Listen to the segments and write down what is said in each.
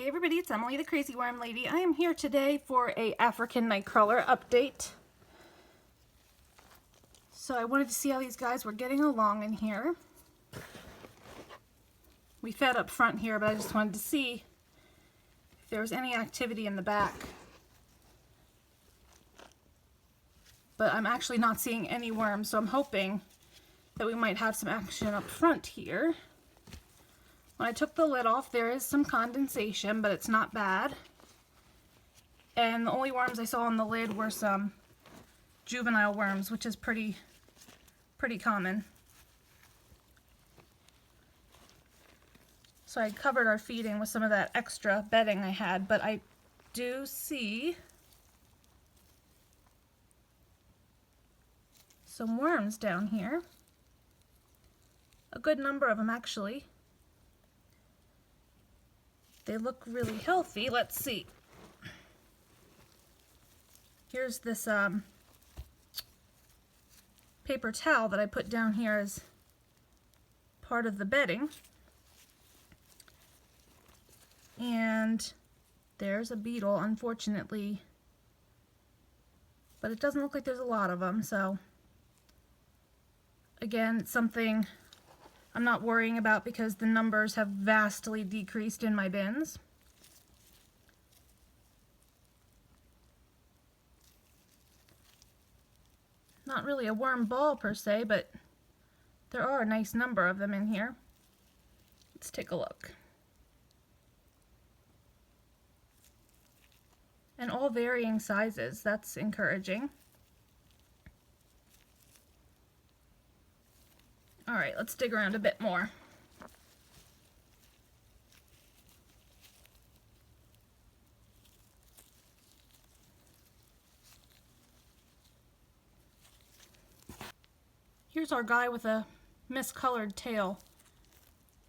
Hey everybody, it's Emily the Crazy Worm Lady. I am here today for a African Nightcrawler update. So I wanted to see how these guys were getting along in here. We fed up front here, but I just wanted to see if there was any activity in the back. But I'm actually not seeing any worms, so I'm hoping that we might have some action up front here. When I took the lid off, there is some condensation, but it's not bad. And the only worms I saw on the lid were some juvenile worms, which is pretty common. So I covered our feeding with some of that extra bedding I had, but I do see some worms down here. A good number of them, actually. They look really healthy. Let's see. Here's this paper towel that I put down here as part of the bedding. And there's a beetle, unfortunately. But it doesn't look like there's a lot of them, so again, it's something I'm not worrying about because the numbers have vastly decreased in my bins. Not really a worm ball per se, but there are a nice number of them in here. Let's take a look. And all varying sizes, that's encouraging. All right, let's dig around a bit more. Here's our guy with a miscolored tail.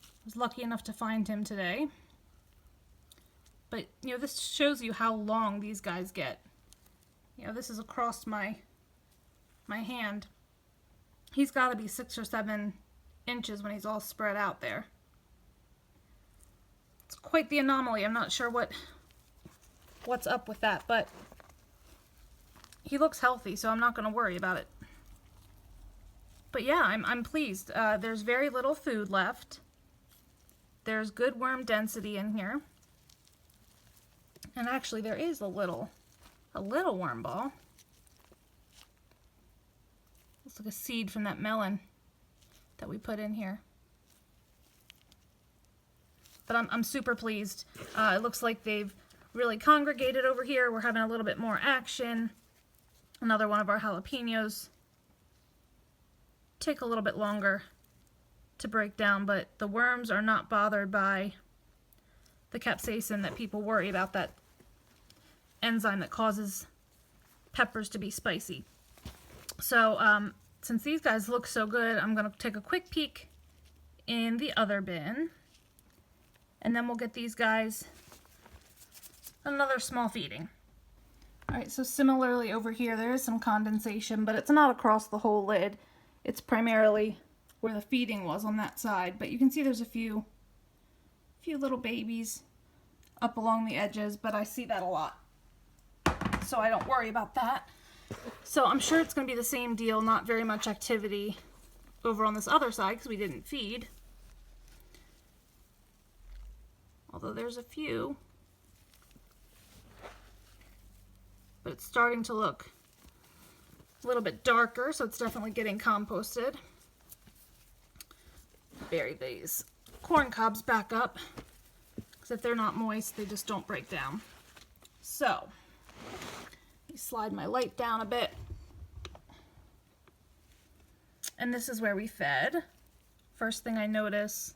I was lucky enough to find him today. But, you know, this shows you how long these guys get. You know, this is across my hand. He's got to be 6 or 7 inches when he's all spread out there. It's quite the anomaly. I'm not sure what's up with that, but he looks healthy, so I'm not going to worry about it. But yeah, I'm pleased. There's very little food left. There's good worm density in here. And actually there is a little worm ball. Looks like a seed from that melon that we put in here. But I'm super pleased. It looks like they've really congregated over here. We're having a little bit more action. Another one of our jalapenos. Take a little bit longer to break down, but the worms are not bothered by the capsaicin that people worry about, that enzyme that causes peppers to be spicy. So since these guys look so good, I'm going to take a quick peek in the other bin, and then we'll get these guys another small feeding. Alright, so similarly over here there is some condensation, but it's not across the whole lid. It's primarily where the feeding was on that side, but you can see there's a few little babies up along the edges, but I see that a lot, so I don't worry about that. So I'm sure it's going to be the same deal, not very much activity over on this other side because we didn't feed. Although there's a few. But it's starting to look a little bit darker, so it's definitely getting composted. Bury these corn cobs back up, because if they're not moist, they just don't break down. So let me slide my light down a bit. And this is where we fed. First thing I notice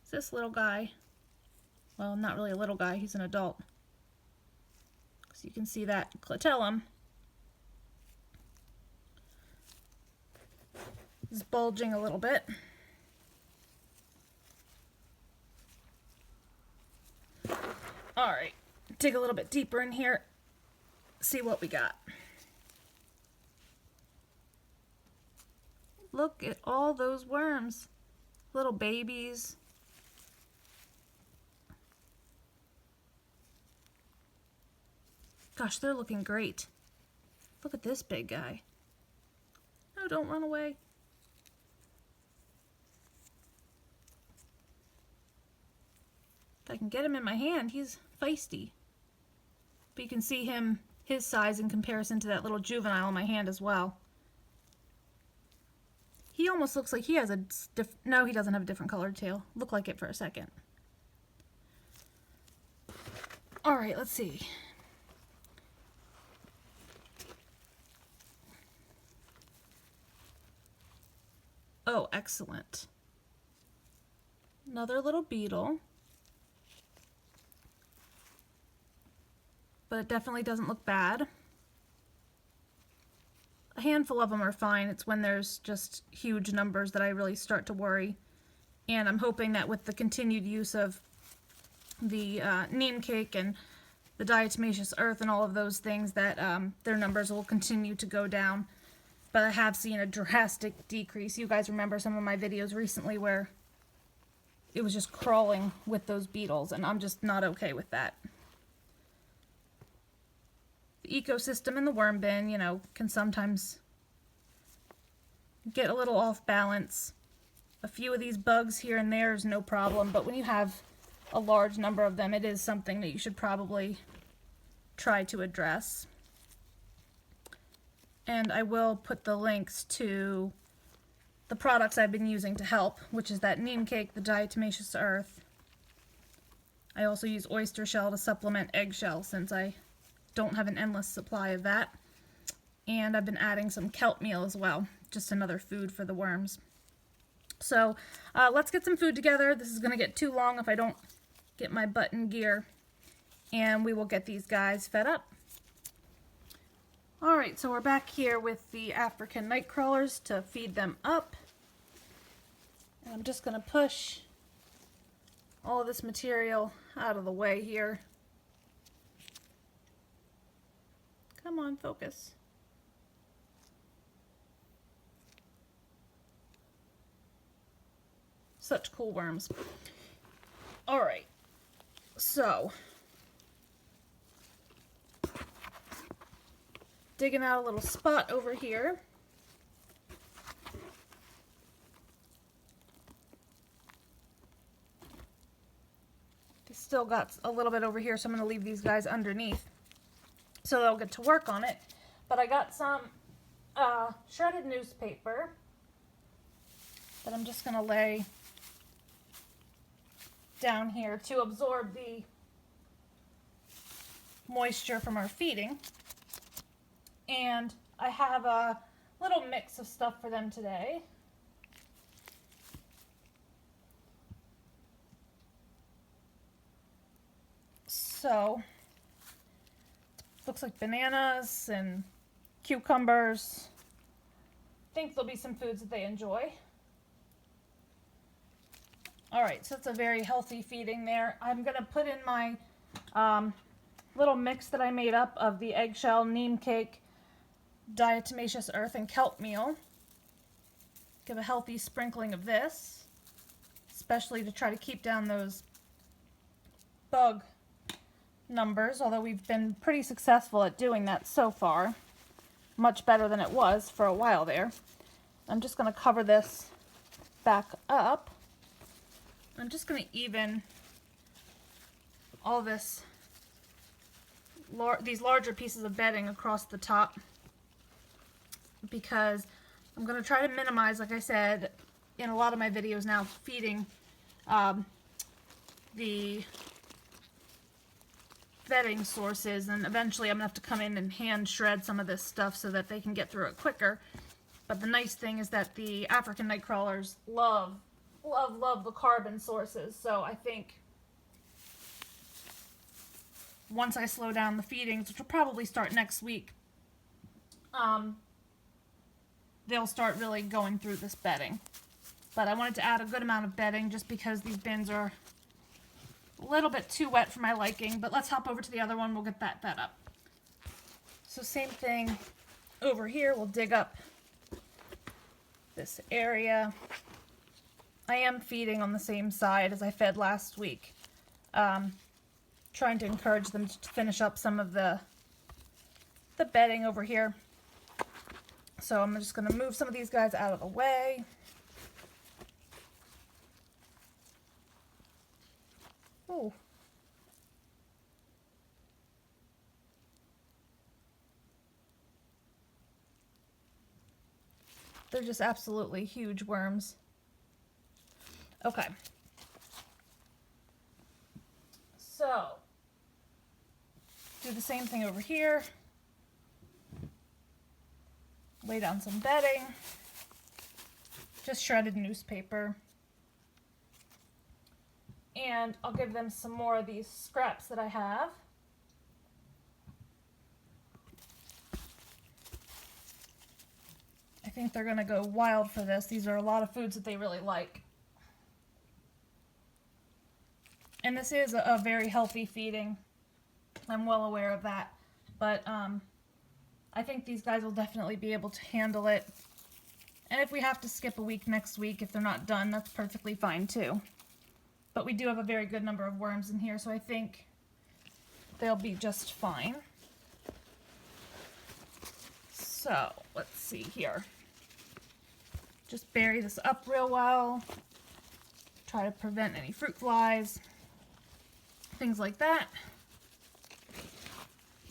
is this little guy. Well, not really a little guy, he's an adult. So you can see that clitellum is bulging a little bit. Alright, dig a little bit deeper in here, see what we got. Look at all those worms, little babies. Gosh, they're looking great. Look at this big guy. No, don't run away. If I can get him in my hand, he's feisty. But you can see his size in comparison to that little juvenile in my hand as well. He almost looks like he has no, he doesn't have a different colored tail. Looked like it for a second. All right, let's see. Oh, excellent. Another little beetle. But it definitely doesn't look bad. A handful of them are fine. It's when there's just huge numbers that I really start to worry. And I'm hoping that with the continued use of the neem cake and the diatomaceous earth and all of those things that their numbers will continue to go down. But I have seen a drastic decrease. You guys remember some of my videos recently where it was just crawling with those beetles, and I'm just not okay with that. The ecosystem in the worm bin, you know, can sometimes get a little off balance. A few of these bugs here and there is no problem, but when you have a large number of them, it is something that you should probably try to address. And I will put the links to the products I've been using to help, which is that neem cake, the diatomaceous earth. I also use oyster shell to supplement eggshell since I don't have an endless supply of that. And I've been adding some kelp meal as well, just another food for the worms. So let's get some food together. This is going to get too long if I don't get my butt in gear. And we will get these guys fed up. Alright, so we're back here with the African night crawlers to feed them up. And I'm just going to push all of this material out of the way here. Come on, focus. Such cool worms. Alright, so digging out a little spot over here. They still got a little bit over here, so I'm going to leave these guys underneath so they'll get to work on it. But I got some shredded newspaper that I'm just going to lay down here to absorb the moisture from our feeding. And I have a little mix of stuff for them today. So, looks like bananas and cucumbers. I think there'll be some foods that they enjoy. Alright, so it's a very healthy feeding there. I'm going to put in my little mix that I made up of the eggshell, neem cake, diatomaceous earth, and kelp meal. Give a healthy sprinkling of this, especially to try to keep down those bug numbers, although we've been pretty successful at doing that so far. Much better than it was for a while there. I'm just going to cover this back up. I'm just going to even all this, these larger pieces of bedding across the top, because I'm going to try to minimize, like I said, in a lot of my videos now, feeding the bedding sources, and eventually I'm going to have to come in and hand shred some of this stuff so that they can get through it quicker. But the nice thing is that the African night crawlers love the carbon sources, so I think once I slow down the feedings, which will probably start next week, they'll start really going through this bedding. But I wanted to add a good amount of bedding just because these bins are a little bit too wet for my liking. But let's hop over to the other one. We'll get that fed up. So same thing over here. We'll dig up this area. I am feeding on the same side as I fed last week. Trying to encourage them to finish up some of the the bedding over here. So I'm just going to move some of these guys out of the way. Ooh. They're just absolutely huge worms. Okay. So, do the same thing over here. Lay down some bedding. Just shredded newspaper. And I'll give them some more of these scraps that I have. I think they're going to go wild for this. These are a lot of foods that they really like. And this is a very healthy feeding. I'm well aware of that. But I think these guys will definitely be able to handle it. And if we have to skip a week next week, if they're not done, that's perfectly fine too. But we do have a very good number of worms in here, so I think they'll be just fine. So, let's see here. Just bury this up real well. Try to prevent any fruit flies. Things like that.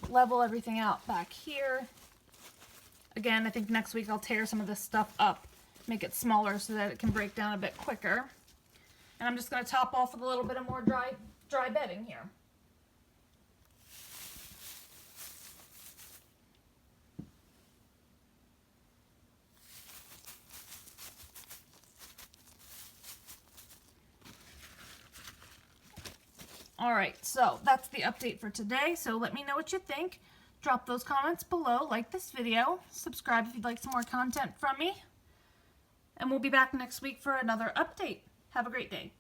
Level everything out back here. Again, I think next week I'll tear some of this stuff up, make it smaller so that it can break down a bit quicker. And I'm just going to top off with a little bit of more dry bedding here. Alright, so that's the update for today. So let me know what you think. Drop those comments below, like this video, subscribe if you'd like some more content from me. And we'll be back next week for another update. Have a great day.